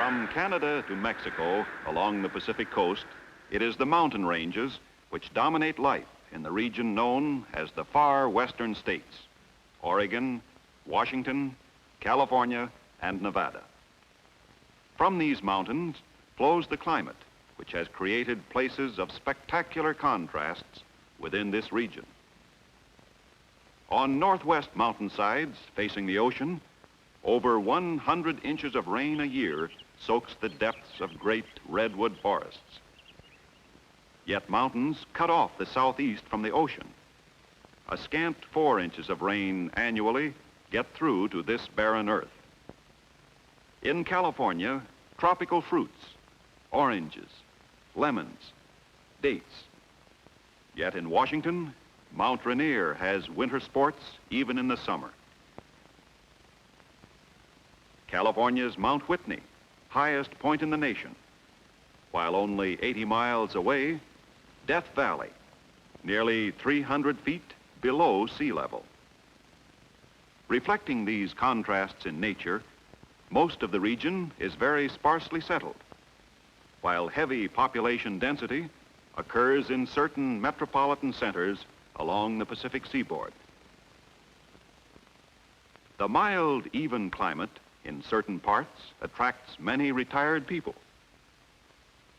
From Canada to Mexico, along the Pacific coast, it is the mountain ranges which dominate life in the region known as the far western states: Oregon, Washington, California, and Nevada. From these mountains flows the climate, which has created places of spectacular contrasts within this region. On northwest mountainsides facing the ocean, over 100 inches of rain a year soaks the depths of great redwood forests. Yet mountains cut off the southeast from the ocean. A scant 4 inches of rain annually get through to this barren earth. In California, tropical fruits, oranges, lemons, dates. Yet in Washington, Mount Rainier has winter sports even in the summer. California's Mount Whitney, highest point in the nation, while only 80 miles away, Death Valley, nearly 300 feet below sea level. Reflecting these contrasts in nature, most of the region is very sparsely settled, while heavy population density occurs in certain metropolitan centers along the Pacific seaboard. The mild, even climate in certain parts attracts many retired people.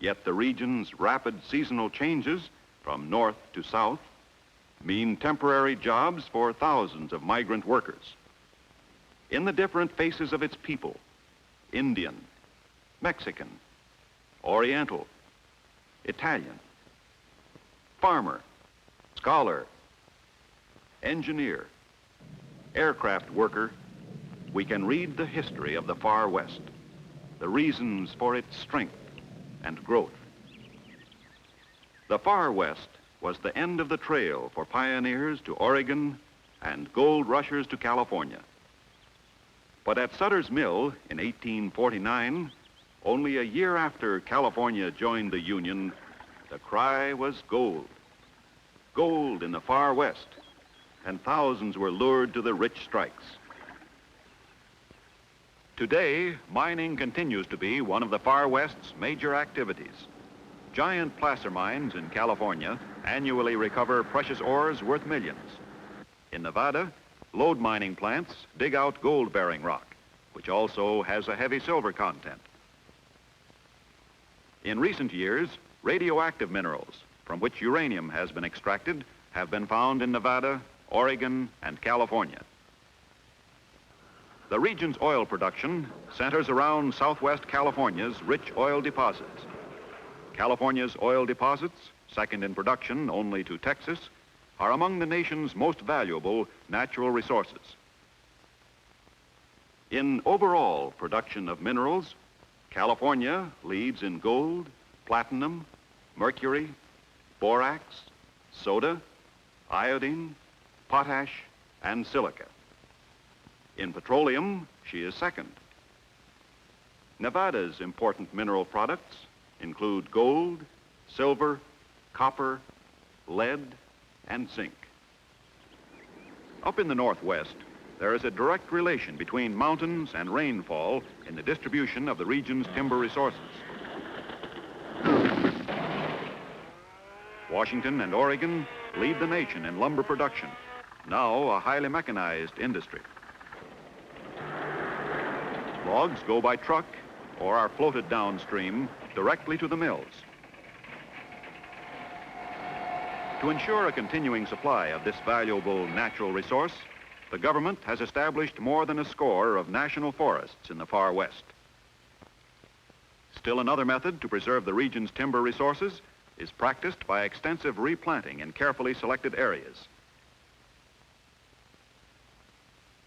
Yet the region's rapid seasonal changes from north to south mean temporary jobs for thousands of migrant workers. In the different faces of its people, Indian, Mexican, Oriental, Italian, farmer, scholar, engineer, aircraft worker, we can read the history of the Far West, the reasons for its strength and growth. The Far West was the end of the trail for pioneers to Oregon and gold rushers to California. But at Sutter's Mill in 1849, only a year after California joined the Union, the cry was gold. Gold in the Far West, and thousands were lured to the rich strikes. Today, mining continues to be one of the Far West's major activities. Giant placer mines in California annually recover precious ores worth millions. In Nevada, lode mining plants dig out gold-bearing rock, which also has a heavy silver content. In recent years, radioactive minerals, from which uranium has been extracted, have been found in Nevada, Oregon, and California. The region's oil production centers around southwest California's rich oil deposits. California's oil deposits, second in production only to Texas, are among the nation's most valuable natural resources. In overall production of minerals, California leads in gold, platinum, mercury, borax, soda, iodine, potash, and silica. In petroleum, she is second. Nevada's important mineral products include gold, silver, copper, lead, and zinc. Up in the Northwest, there is a direct relation between mountains and rainfall in the distribution of the region's timber resources. Washington and Oregon lead the nation in lumber production, now a highly mechanized industry. Logs go by truck or are floated downstream directly to the mills. To ensure a continuing supply of this valuable natural resource, the government has established more than a score of national forests in the Far West. Still another method to preserve the region's timber resources is practiced by extensive replanting in carefully selected areas.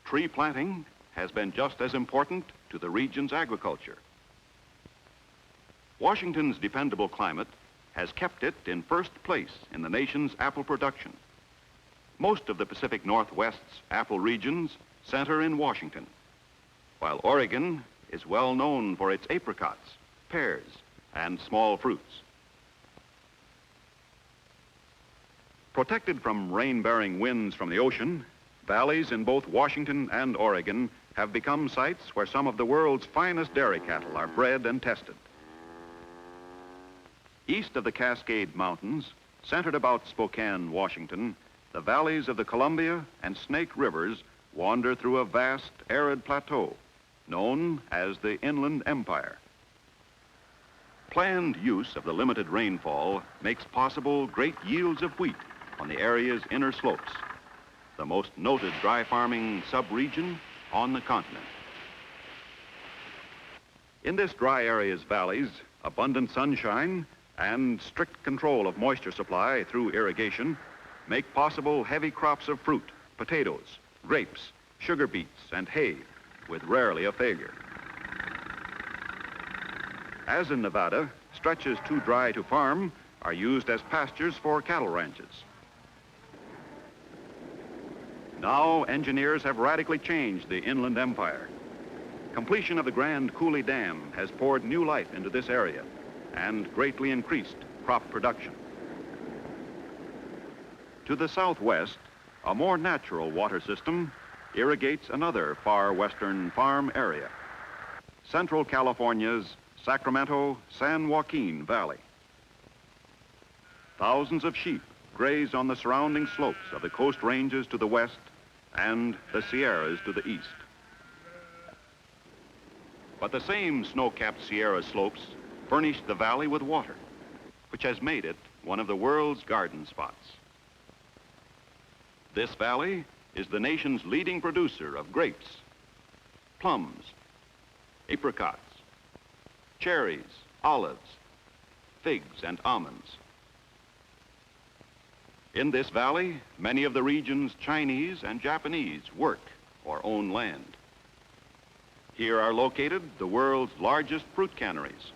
Tree planting has been just as important to the region's agriculture. Washington's dependable climate has kept it in first place in the nation's apple production. Most of the Pacific Northwest's apple regions center in Washington, while Oregon is well known for its apricots, pears, and small fruits. Protected from rain-bearing winds from the ocean, valleys in both Washington and Oregon have become sites where some of the world's finest dairy cattle are bred and tested. East of the Cascade Mountains, centered about Spokane, Washington, the valleys of the Columbia and Snake Rivers wander through a vast arid plateau known as the Inland Empire. Planned use of the limited rainfall makes possible great yields of wheat on the area's inner slopes, the most noted dry farming sub-region on the continent. In this dry area's valleys, abundant sunshine and strict control of moisture supply through irrigation make possible heavy crops of fruit, potatoes, grapes, sugar beets, and hay, with rarely a failure. As in Nevada, stretches too dry to farm are used as pastures for cattle ranches. Now, engineers have radically changed the Inland Empire. Completion of the Grand Coulee Dam has poured new life into this area and greatly increased crop production. To the southwest, a more natural water system irrigates another far western farm area, Central California's Sacramento-San Joaquin Valley. Thousands of sheep graze on the surrounding slopes of the Coast Ranges to the west and the Sierras to the east. But the same snow-capped Sierra slopes furnish the valley with water, which has made it one of the world's garden spots. This valley is the nation's leading producer of grapes, plums, apricots, cherries, olives, figs, and almonds. In this valley, many of the region's Chinese and Japanese work or own land. Here are located the world's largest fruit canneries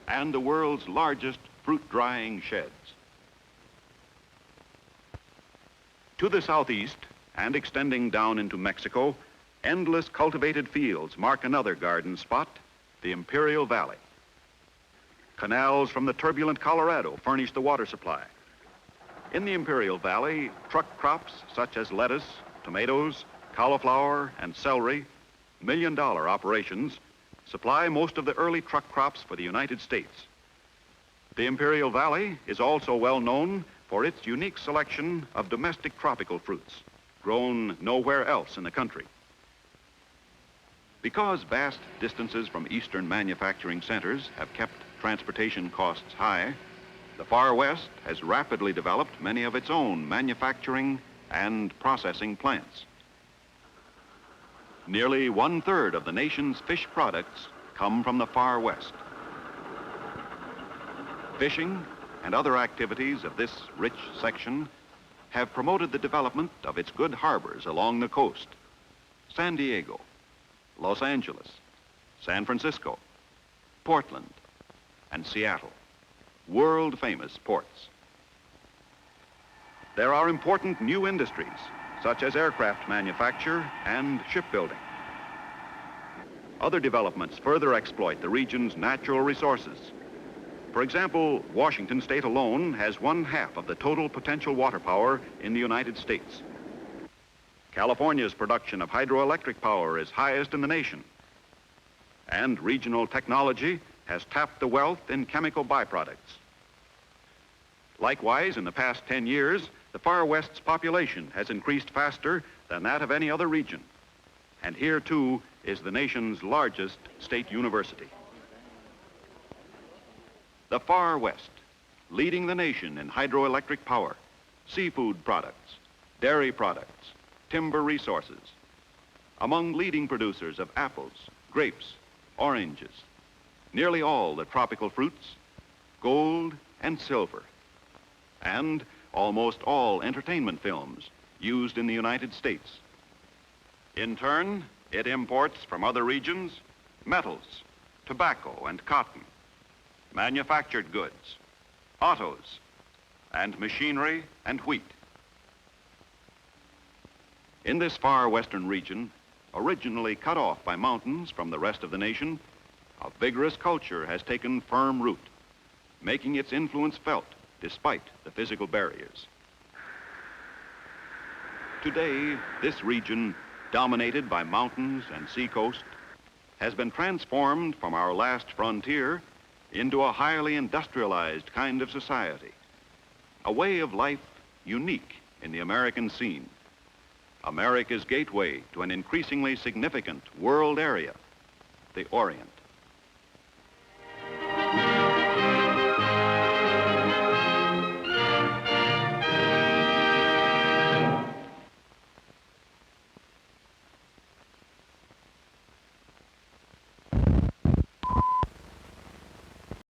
and the world's largest fruit drying sheds. To the southeast and extending down into Mexico, endless cultivated fields mark another garden spot, the Imperial Valley. Canals from the turbulent Colorado furnish the water supply. In the Imperial Valley, truck crops such as lettuce, tomatoes, cauliflower, and celery, million-dollar operations, supply most of the early truck crops for the United States. The Imperial Valley is also well known for its unique selection of domestic tropical fruits, grown nowhere else in the country. Because vast distances from eastern manufacturing centers have kept transportation costs high, the Far West has rapidly developed many of its own manufacturing and processing plants. Nearly 1/3 of the nation's fish products come from the Far West. Fishing and other activities of this rich section have promoted the development of its good harbors along the coast: San Diego, Los Angeles, San Francisco, Portland, and Seattle, world-famous ports. There are important new industries, such as aircraft manufacture and shipbuilding. Other developments further exploit the region's natural resources. For example, Washington State alone has 1/2 of the total potential water power in the United States. California's production of hydroelectric power is highest in the nation. And regional technology has tapped the wealth in chemical byproducts. Likewise, in the past 10 years, the Far West's population has increased faster than that of any other region. And here, too, is the nation's largest state university. The Far West, leading the nation in hydroelectric power, seafood products, dairy products, timber resources, among leading producers of apples, grapes, oranges, nearly all the tropical fruits, gold and silver, and almost all entertainment films used in the United States. In turn, it imports from other regions metals, tobacco and cotton, manufactured goods, autos, and machinery and wheat. In this far western region, originally cut off by mountains from the rest of the nation, a vigorous culture has taken firm root, making its influence felt despite the physical barriers. Today, this region dominated by mountains and seacoast, has been transformed from our last frontier into a highly industrialized kind of society, a way of life unique in the American scene, America's gateway to an increasingly significant world area, the Orient.